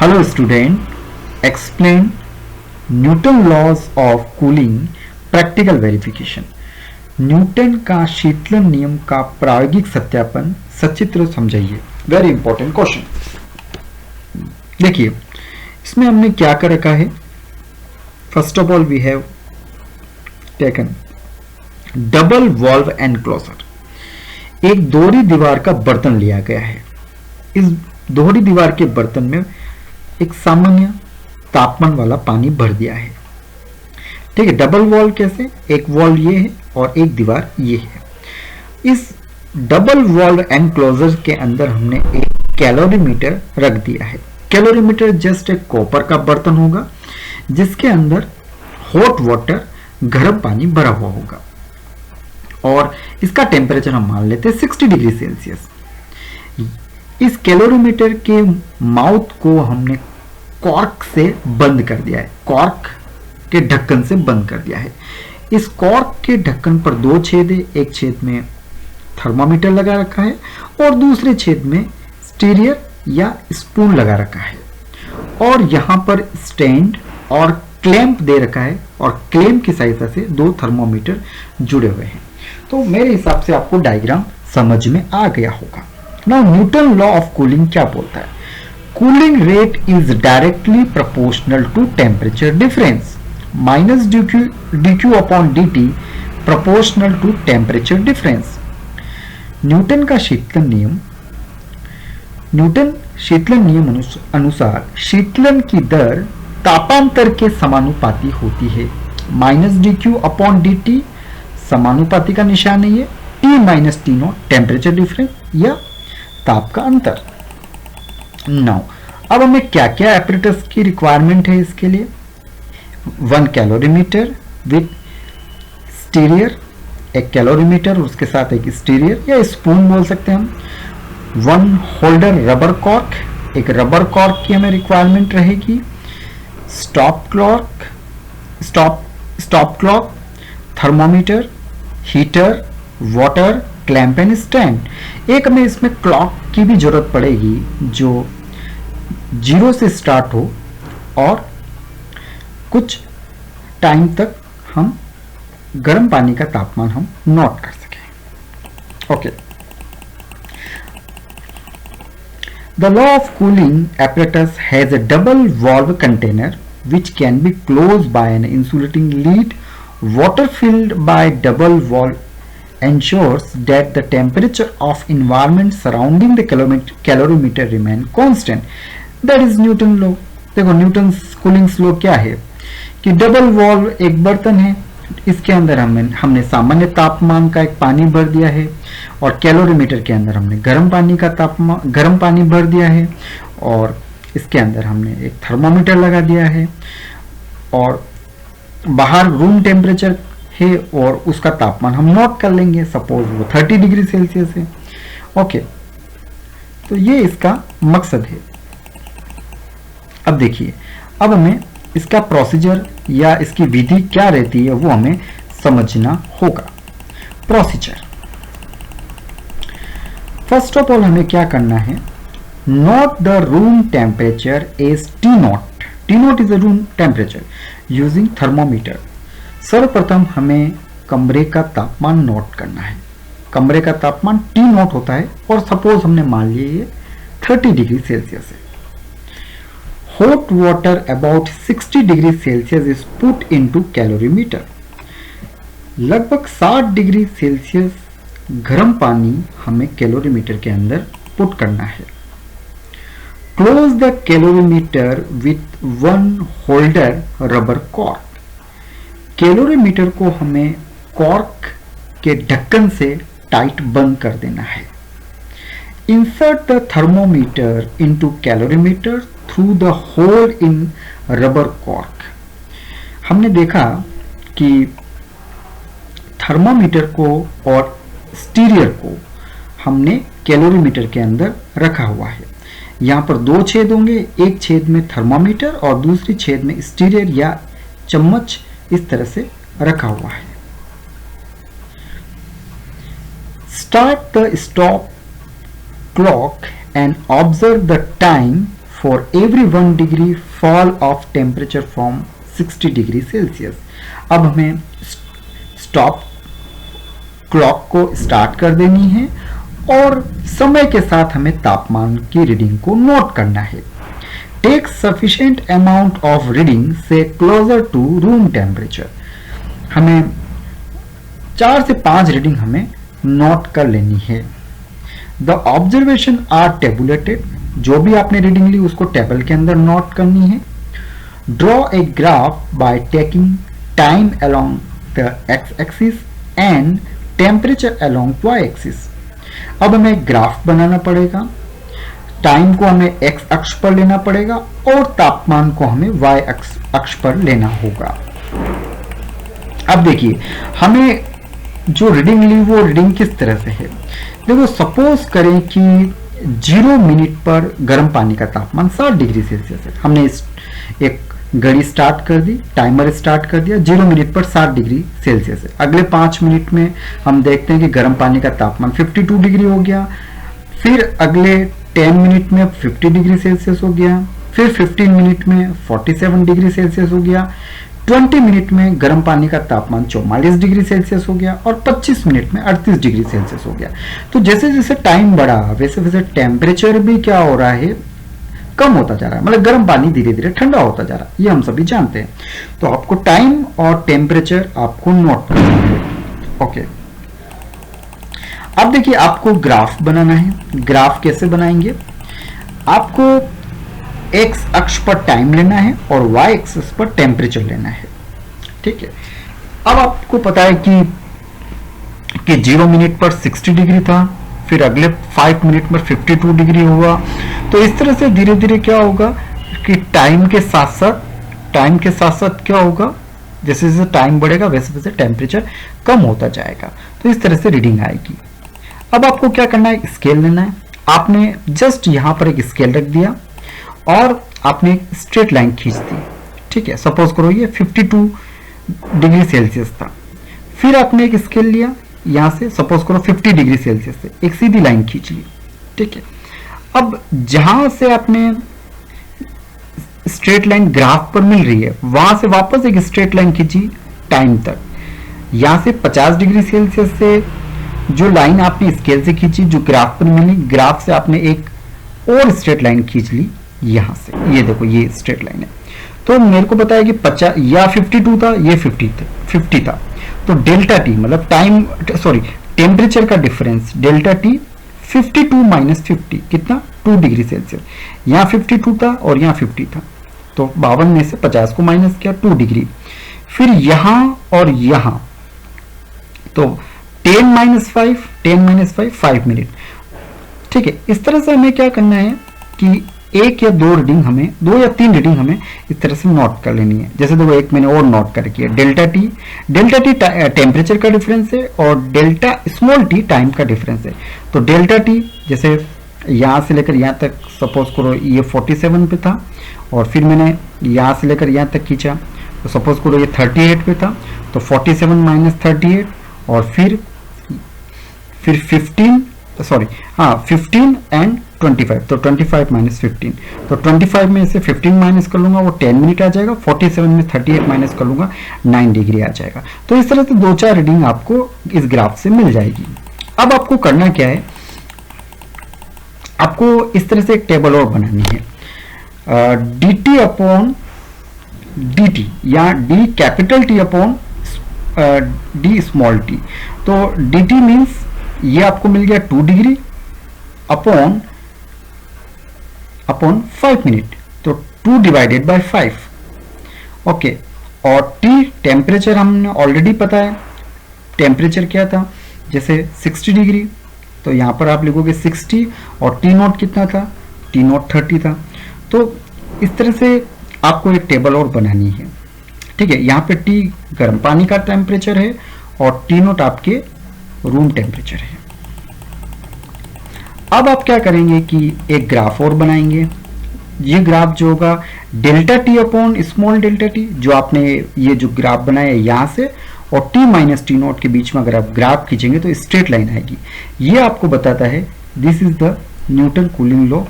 Hello student, explain Newton laws of cooling practical verification. Newton का शीतलन नियम का प्रायोगिक सत्यापन सचित्र समझाइए। Very important question. देखिए इसमें हमने क्या कर रखा है। First of all we have taken double walled enclosure. एक दोहरी दीवार का बर्तन लिया गया है। इस दोहरी दीवार के बर्तन में एक सामान्य तापमान वाला पानी भर दिया है। ठीक है, डबल वॉल कैसे, एक वॉल ये है और एक दीवार ये है। इस डबल वॉल एनक्लोजर के अंदर हमने एक कैलोरीमीटर रख दिया है। कैलोरीमीटर जस्ट एक कॉपर का बर्तन होगा जिसके अंदर हॉट वाटर, गर्म पानी भरा हुआ होगा और इसका टेम्परेचर हम मान लेते हैं 60 डिग्री सेल्सियस। इस कैलोरीमीटर के माउथ को हमने कॉर्क से बंद कर दिया है, कॉर्क के ढक्कन से बंद कर दिया है। इस कॉर्क के ढक्कन पर दो छेद है, एक छेद में थर्मामीटर लगा रखा है और दूसरे छेद में स्टीरियर या स्पून लगा रखा है और यहां पर स्टैंड और क्लैंप दे रखा है और क्लैंप की सहायता से दो थर्मोमीटर जुड़े हुए हैं। तो मेरे हिसाब से आपको डायग्राम समझ में आ गया होगा। Now Newton law of cooling क्या बोलता है? Cooling rate is directly proportional to temperature difference minus dq upon dt proportional to temperature difference. Newton शीतलन नियम अनुसार शीतलन की दर तापांतर के समानुपाती होती है। माइनस dq अपॉन dt समानुपाती का निशान है, ये t minus T not temperature difference या ताप का अंतर। नाउ अब हमें क्या क्या एपरेटस की रिक्वायरमेंट है इसके लिए? 1 कैलोरीमीटर विथ स्टीरियर, एक कैलोरीमीटर और उसके साथ एक स्टीरियर या स्पून बोल सकते हैं हम। 1 होल्डर रबर कॉर्क, एक रबर कॉर्क की हमें रिक्वायरमेंट रहेगी। Stop clock, thermometer, heater, water, clamp and stand. एक हमें इसमें क्लॉक की भी जरूरत पड़ेगी जो 0 से स्टार्ट हो और कुछ टाइम तक हम गर्म पानी का तापमान हम नोट कर सकें। Okay, the law of cooling apparatus has a double valve container which can be closed by an insulating lead. Water filled by double valve ensures that the temperature of environment surrounding the calorimeter remain constant. That is Newton law. देखो Newton cooling law क्या है कि double valve एक बर्तन है, इसके अंदर हमने सामान्य तापमान का एक पानी भर दिया है और कैलोरीमीटर के अंदर हमने गर्म पानी भर दिया है और इसके अंदर हमने एक थर्मोमीटर लगा दिया है और बाहर रूम टेम्परेचर है और उसका तापमान हम नोट कर लेंगे, सपोज वो 30 डिग्री सेल्सियस है। ओके, तो ये इसका मकसद है। अब देखिए, अब हमें इसका प्रोसीजर या इसकी विधि क्या रहती है वो हमें समझना होगा। प्रोसीजर, फर्स्ट ऑफ ऑल हमें क्या करना है, note the room temperature as T naught. T naught is the room temperature using thermometer. सर्वप्रथम हमें कमरे का तापमान नोट करना है। कमरे का तापमान टी नॉट होता है और सपोज हमने मान लिया ये 30 डिग्री सेल्सियस है। Hot water about 60 degree Celsius is put into calorimeter. लगभग 60 डिग्री सेल्सियस गर्म पानी हमें कैलोरीमीटर के अंदर पुट करना है। Close the calorimeter with 1 holder rubber cork. Calorimeter को हमें कॉर्क के ढक्कन से टाइट बंद कर देना है। Insert the thermometer into calorimeter through the hole in rubber cork. हमने देखा कि थर्मोमीटर को और स्टीरियर को हमने कैलोरीमीटर के अंदर रखा हुआ है। यहाँ पर दो छेद होंगे, एक छेद में थर्मोमीटर और दूसरी छेद में स्टीरियर या चम्मच इस तरह से रखा हुआ है। Start the stop clock and observe the time for every 1 degree fall of temperature from 60 degree Celsius. अब हमें स्टॉप क्लॉक को स्टार्ट कर देनी है और समय के साथ हमें तापमान की रीडिंग को नोट करना है। Take sufficient amount of reading से क्लोजर टू रूम टेम्परेचर। हमें 4 से 5 रीडिंग हमें नोट कर लेनी है। The observation are tabulated. जो भी आपने रीडिंग ली उसको टेबल के अंदर नोट करनी है। Draw a graph by taking time along the X axis and temperature along Y axis. अब हमें ग्राफ बनाना पड़ेगा। टाइम को हमें एक्स अक्ष पर लेना पड़ेगा और तापमान को हमें वाई अक्ष पर लेना होगा। अब देखिए हमें जो रीडिंग ली वो रीडिंग किस तरह से है। देखो सपोज करें कि 0 मिनट पर गर्म पानी का तापमान 60 डिग्री सेल्सियस है। हमने एक घड़ी स्टार्ट कर दी, टाइमर स्टार्ट कर दिया, 0 मिनट पर 60 डिग्री सेल्सियस है। अगले 5 मिनट में हम देखते हैं कि गर्म पानी का तापमान 52 डिग्री हो गया। फिर अगले 10 मिनट में 50 डिग्री सेल्सियस हो गया। फिर 15 मिनट में 47 डिग्री सेल्सियस हो गया। 20 मिनट में गर्म पानी का तापमान 44 डिग्री सेल्सियस हो गया और 25 मिनट में 38 डिग्री सेल्सियस हो गया। तो जैसे जैसे टाइम बढ़ा वैसे वैसे टेम्परेचर भी क्या हो रहा है, कम होता जा रहा है। मतलब गर्म पानी धीरे धीरे ठंडा होता जा रहा है, ये हम सभी जानते हैं। तो आपको टाइम और टेम्परेचर आपको नोट करना है। ओके, अब देखिए आपको ग्राफ बनाना है। ग्राफ कैसे बनाएंगे, आपको एक्स अक्ष पर टाइम लेना है और वाई एक्सिस पर टेम्परेचर लेना है। ठीक है, अब आपको पता है कि 0 मिनट पर 60 डिग्री था, फिर अगले 5 मिनट में 52 डिग्री हुआ। तो इस तरह से धीरे धीरे क्या होगा कि टाइम के साथ साथ क्या होगा, जैसे जैसे टाइम बढ़ेगा वैसे वैसे टेम्परेचर कम होता जाएगा। तो इस तरह से रीडिंग आएगी। अब आपको क्या करना है, स्केल लेना है। आपने जस्ट यहां पर एक स्केल रख दिया और आपने एक स्ट्रेट लाइन खींच दी। ठीक है, सपोज करो ये 52 डिग्री सेल्सियस था। फिर आपने एक स्केल लिया, यहां से सपोज करो 50 डिग्री सेल्सियस से एक सीधी लाइन खींच ली। ठीक है, अब जहां से आपने स्ट्रेट लाइन ग्राफ पर मिल रही है वहां से वापस एक स्ट्रेट लाइन खींची टाइम तक। यहां से 50 डिग्री सेल्सियस से जो लाइन आपने स्केल से खींची, जो ग्राफ पर मिली, ग्राफ से आपने एक और स्ट्रेट लाइन खींच ली यहां से। ये देखो ये स्ट्रेट लाइन है। तो मेरे को बताया कि 50 या 52 था, ये 50 था। तो डेल्टा टी मतलब टेम्परेचर का डिफरेंस डेल्टा टी 52 माइनस 50 कितना 2 डिग्री सेल्सियस। यहाँ 52 था और यहाँ 50 था, तो 52 में से 50 को माइनस किया 2 डिग्री। फिर यहाँ और यहाँ तो 10 माइनस 5 मिनट। ठीक है, इस तरह से हमें क्या करना है कि 1 या 2 रीडिंग हमें 2 या 3 रीडिंग हमें इस तरह से नोट कर लेनी है। जैसे देखो एक मैंने और नोट कर रखी है, डेल्टा टी टेम्परेचर का डिफरेंस है और डेल्टा स्मॉल टी टाइम का डिफरेंस है। तो डेल्टा टी जैसे यहाँ से लेकर यहाँ तक सपोज करो ये 47 पे था और फिर मैंने यहाँ से लेकर यहाँ तक खींचा, तो सपोज करो ये 38 पे था, तो 47 माइनस 38 और फिर 15 एंड 25, तो 25 माइनस 15, तो 25 में से 15 माइनस कर लूंगा वो 10 मिनट आ जाएगा। 47 में 38 माइनस कर लूंगा 9 डिग्री आ जाएगा। तो इस तरह से 2-4 रीडिंग आपको इस ग्राफ से मिल जाएगी। अब आपको करना क्या है, आपको इस तरह से एक टेबल और बनानी है। dt अपॉन dt या d capital T upon d small t। तो dt मीन्स ये आपको मिल गया 2 डिग्री अपॉन 5 मिनट, तो 2 डिवाइडेड बाय 5। ओके, और t टेम्परेचर हमने ऑलरेडी पता है, टेम्परेचर क्या था, जैसे 60 डिग्री, तो यहां पर आप लिखोगे 60 और t नोट कितना था, t नोट 30 था। तो इस तरह से आपको एक टेबल और बनानी है। ठीक है, यहाँ पे t गर्म पानी का टेम्परेचर है और t नोट आपके रूम टेम्परेचर है। अब आप क्या करेंगे कि एक ग्राफ और बनाएंगे। ये ग्राफ जो होगा delta T upon small delta T, जो आपने ये जो ग्राफ बनाया है यहाँ से और t माइनस टी नोट के बीच में अगर आप ग्राफ खींचेंगे तो स्ट्रेट लाइन आएगी। ये आपको बताता है this is the Newton cooling law.